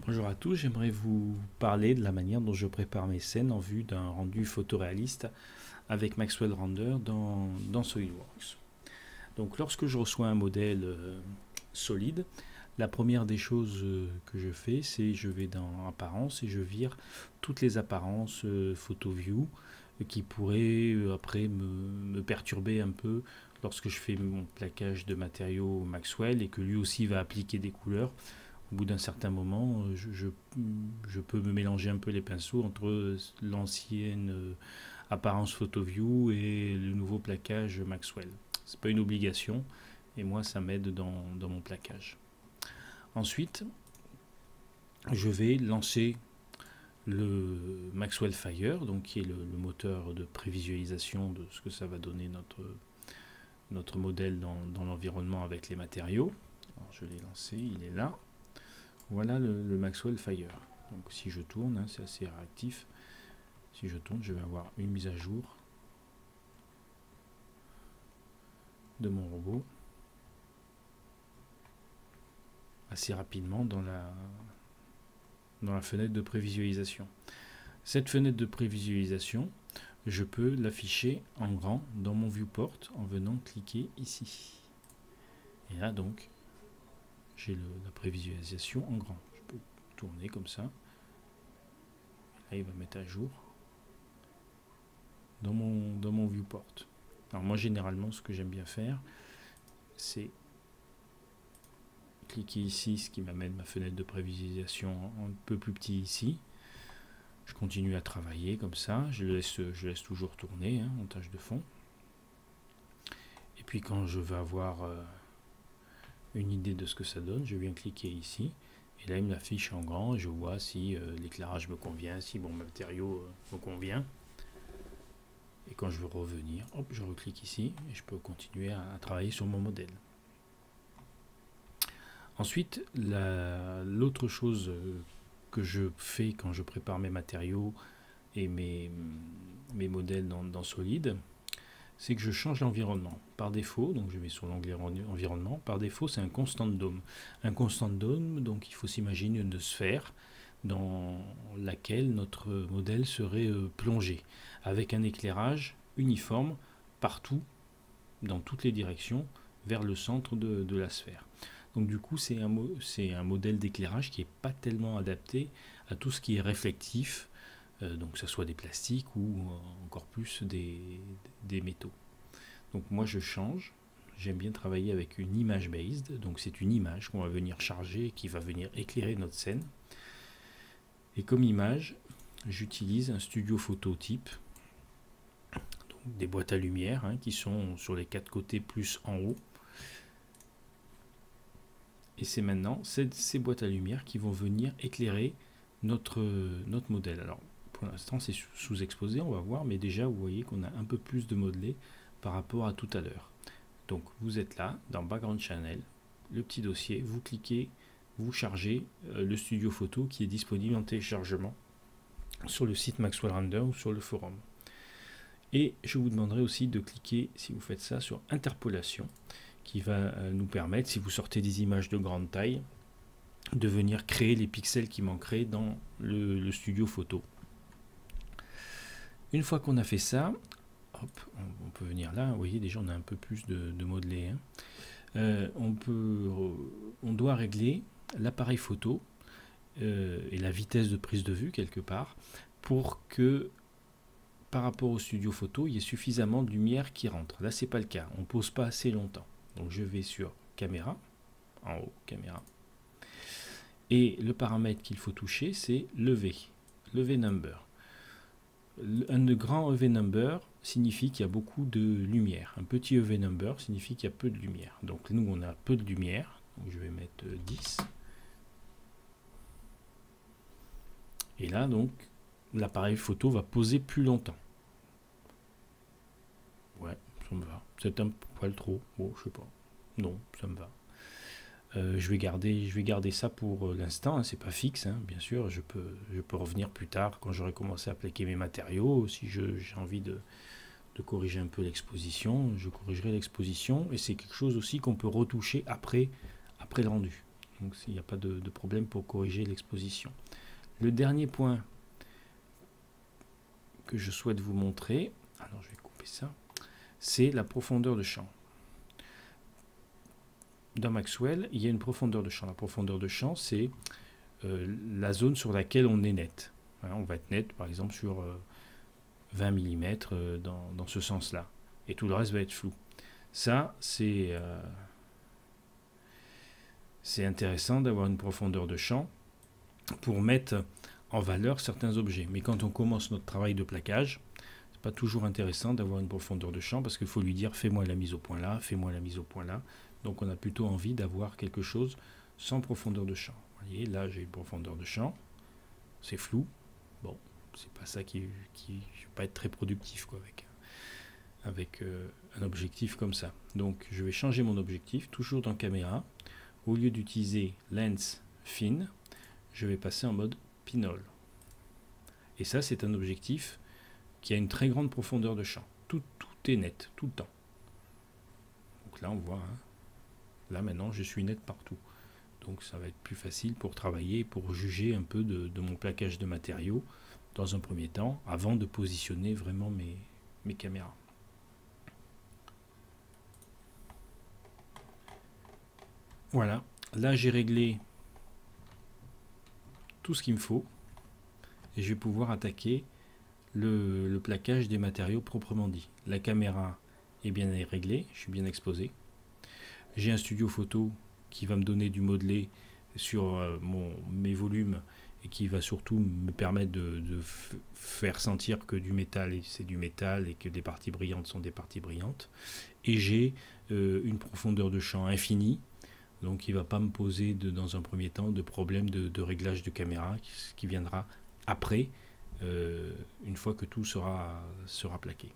Bonjour à tous, j'aimerais vous parler de la manière dont je prépare mes scènes en vue d'un rendu photoréaliste avec Maxwell Render dans SolidWorks. Donc lorsque je reçois un modèle solide, la première des choses que je fais, c'est je vais dans Apparences et je vire toutes les apparences PhotoView qui pourraient après me perturber un peu lorsque je fais mon plaquage de matériaux Maxwell et que lui aussi va appliquer des couleurs. Au bout d'un certain moment, je peux me mélanger un peu les pinceaux entre l'ancienne apparence PhotoView et le nouveau plaquage Maxwell. C'est pas une obligation, et moi ça m'aide dans mon plaquage. Ensuite, je vais lancer le Maxwell Fire, donc qui est le moteur de prévisualisation de ce que ça va donner notre modèle dans l'environnement avec les matériaux. Alors, je l'ai lancé, il est là. Voilà le Maxwell Fire. Donc si je tourne, c'est assez réactif. Si je tourne, je vais avoir une mise à jour de mon robot assez rapidement dans la fenêtre de prévisualisation. Cette fenêtre de prévisualisation, je peux l'afficher en grand dans mon viewport en venant cliquer ici. Et là donc, j'ai la prévisualisation en grand. Je peux tourner comme ça. Là, il va mettre à jour dans mon viewport. Alors moi, généralement, ce que j'aime bien faire, c'est cliquer ici, ce qui m'amène ma fenêtre de prévisualisation un peu plus petit ici. Je continue à travailler comme ça. Je laisse toujours tourner, montage de fond. Et puis quand je veux avoir une idée de ce que ça donne, je viens cliquer ici. Et là, il me l'affiche en grand et je vois si l'éclairage me convient, si mon matériau me convient. Et quand je veux revenir, hop, je reclique ici et je peux continuer à travailler sur mon modèle. Ensuite, l'autre chose que je fais quand je prépare mes matériaux et mes modèles dans Solid, c'est que je change l'environnement. Par défaut, donc je vais sur l'onglet environnement, par défaut c'est un constant dome. Un constant dome, donc il faut s'imaginer une sphère dans laquelle notre modèle serait plongé, avec un éclairage uniforme partout, dans toutes les directions, vers le centre de la sphère. Donc du coup c'est un modèle d'éclairage qui n'est pas tellement adapté à tout ce qui est réflectif, donc que ce soit des plastiques ou encore plus des métaux. Donc moi je change, j'aime bien travailler avec une image based, donc c'est une image qu'on va venir charger et qui va venir éclairer notre scène. Et comme image, j'utilise un studio photo type, donc des boîtes à lumière qui sont sur les 4 côtés plus en haut. Et c'est maintenant ces boîtes à lumière qui vont venir éclairer notre modèle. Alors pour l'instant c'est sous-exposé, on va voir, mais déjà vous voyez qu'on a un peu plus de modelé par rapport à tout à l'heure. Donc vous êtes là, dans Background Channel, le petit dossier, vous cliquez, vous chargez le studio photo qui est disponible en téléchargement sur le site Maxwell Render ou sur le forum. Et je vous demanderai aussi de cliquer, si vous faites ça, sur Interpolation, qui va nous permettre, si vous sortez des images de grande taille, de venir créer les pixels qui manqueraient dans le studio photo. Une fois qu'on a fait ça, hop, on peut venir là, vous voyez déjà on a un peu plus de modelé. On doit régler l'appareil photo et la vitesse de prise de vue quelque part pour que par rapport au studio photo, il y ait suffisamment de lumière qui rentre. Là, c'est pas le cas, on ne pose pas assez longtemps. Donc je vais sur caméra, en haut, caméra. Et le paramètre qu'il faut toucher, c'est lever number. Un grand EV number signifie qu'il y a beaucoup de lumière. Un petit EV number signifie qu'il y a peu de lumière. Donc nous, on a peu de lumière. Donc je vais mettre 10. Et là, donc, l'appareil photo va poser plus longtemps. Ouais, ça me va. C'est un poil trop. Bon, je sais pas. Non, ça me va. Je vais garder ça pour l'instant, c'est pas fixe, bien sûr, je peux revenir plus tard quand j'aurai commencé à plaquer mes matériaux, si j'ai envie de corriger un peu l'exposition, je corrigerai l'exposition, et c'est quelque chose aussi qu'on peut retoucher après le rendu. Donc il n'y a pas de problème pour corriger l'exposition. Le dernier point que je souhaite vous montrer, alors je vais couper ça, c'est la profondeur de champ. Dans Maxwell, il y a une profondeur de champ. La profondeur de champ, c'est la zone sur laquelle on est net. Voilà, on va être net, par exemple, sur 20 mm dans ce sens-là. Et tout le reste va être flou. Ça, c'est intéressant d'avoir une profondeur de champ pour mettre en valeur certains objets. Mais quand on commence notre travail de plaquage, c'est pas toujours intéressant d'avoir une profondeur de champ parce qu'il faut lui dire fais-moi la mise au point là, fais-moi la mise au point là. Donc on a plutôt envie d'avoir quelque chose sans profondeur de champ. Vous voyez, là j'ai une profondeur de champ, c'est flou. Bon, c'est pas ça qui je vais pas être très productif quoi, avec un objectif comme ça. Donc je vais changer mon objectif, toujours dans caméra. Au lieu d'utiliser lens fine, je vais passer en mode pinhole. Et ça, c'est un objectif qui a une très grande profondeur de champ. Tout est net, tout le temps. Donc là, on voit, hein, là maintenant, je suis net partout. Donc ça va être plus facile pour travailler, pour juger un peu de mon plaquage de matériaux dans un premier temps, avant de positionner vraiment mes caméras. Voilà, là j'ai réglé tout ce qu'il me faut et je vais pouvoir attaquer le plaquage des matériaux proprement dit. La caméra est bien réglée, je suis bien exposé. J'ai un studio photo qui va me donner du modelé sur mes volumes et qui va surtout me permettre de faire sentir que du métal c'est du métal et que des parties brillantes sont des parties brillantes. Et j'ai une profondeur de champ infinie. Donc il ne va pas me poser dans un premier temps de problème de réglage de caméra qui viendra après, une fois que tout sera plaqué.